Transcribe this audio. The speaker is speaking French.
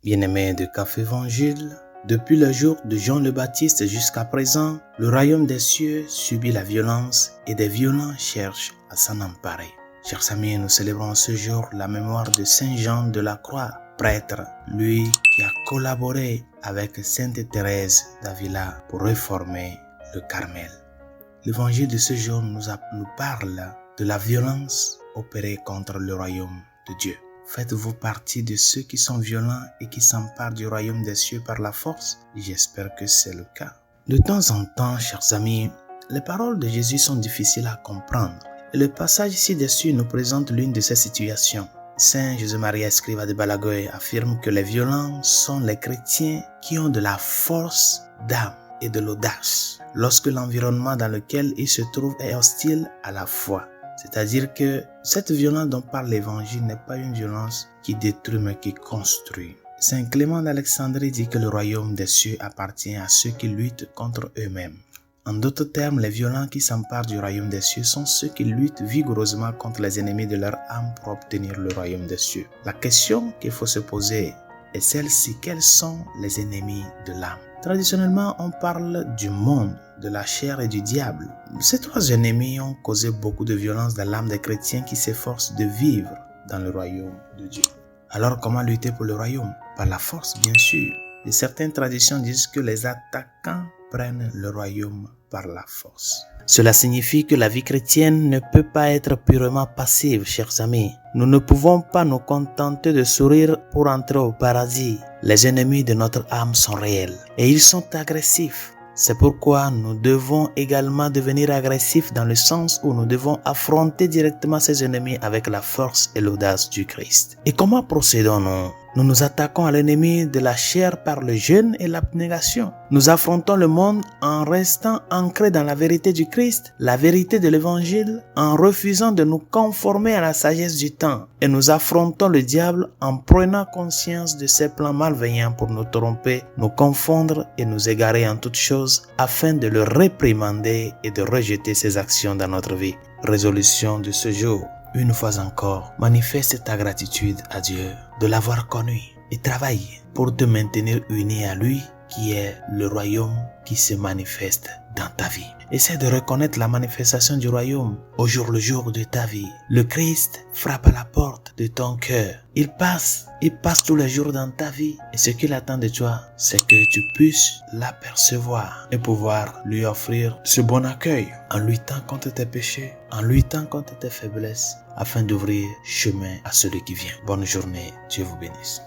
Bien-aimés de Café Évangile, depuis le jour de Jean le Baptiste jusqu'à présent, le royaume des cieux subit la violence et des violents cherchent à s'en emparer. Chers amis, nous célébrons ce jour la mémoire de Saint Jean de la Croix, prêtre, lui qui a collaboré avec Sainte Thérèse d'Avila pour réformer le Carmel. L'évangile de ce jour nous parle de la violence opérée contre le royaume de Dieu. Faites-vous partie de ceux qui sont violents et qui s'emparent du royaume des cieux par la force? J'espère que c'est le cas. De temps en temps, chers amis, les paroles de Jésus sont difficiles à comprendre. Et le passage ci-dessus nous présente l'une de ces situations. Saint José-Marie Escrivá de Balaguer affirme que les violents sont les chrétiens qui ont de la force d'âme et de l'audace lorsque l'environnement dans lequel ils se trouvent est hostile à la foi. C'est-à-dire que cette violence dont parle l'Évangile n'est pas une violence qui détruit mais qui construit. Saint Clément d'Alexandrie dit que le royaume des cieux appartient à ceux qui luttent contre eux-mêmes. En d'autres termes, les violents qui s'emparent du royaume des cieux sont ceux qui luttent vigoureusement contre les ennemis de leur âme pour obtenir le royaume des cieux. La question qu'il faut se poser est celle-ci: quels sont les ennemis de l'âme? Traditionnellement, on parle du monde, de la chair et du diable. Ces trois ennemis ont causé beaucoup de violence dans l'âme des chrétiens qui s'efforcent de vivre dans le royaume de Dieu. Alors, comment lutter pour le royaume? Par la force, bien sûr. Et certaines traditions disent que les attaquants prennent le royaume par la force. Cela signifie que la vie chrétienne ne peut pas être purement passive, chers amis. Nous ne pouvons pas nous contenter de sourire pour entrer au paradis. Les ennemis de notre âme sont réels et ils sont agressifs. C'est pourquoi nous devons également devenir agressifs dans le sens où nous devons affronter directement ces ennemis avec la force et l'audace du Christ. Et comment procédons-nous? Nous nous attaquons à l'ennemi de la chair par le jeûne et l'abnégation. Nous affrontons le monde en restant ancrés dans la vérité du Christ, la vérité de l'Évangile, en refusant de nous conformer à la sagesse du temps. Et nous affrontons le diable en prenant conscience de ses plans malveillants pour nous tromper, nous confondre et nous égarer en toutes choses, afin de le réprimander et de rejeter ses actions dans notre vie. Résolution de ce jour. Une fois encore, manifeste ta gratitude à Dieu de l'avoir connu et travaille pour te maintenir uni à lui qui est le royaume qui se manifeste dans ta vie. Essaie de reconnaître la manifestation du royaume au jour le jour de ta vie. Le Christ frappe à la porte de ton cœur. Il passe tous les jours dans ta vie. Et ce qu'il attend de toi, c'est que tu puisses l'apercevoir et pouvoir lui offrir ce bon accueil en luttant contre tes péchés, en luttant contre tes faiblesses, afin d'ouvrir chemin à celui qui vient. Bonne journée, Dieu vous bénisse.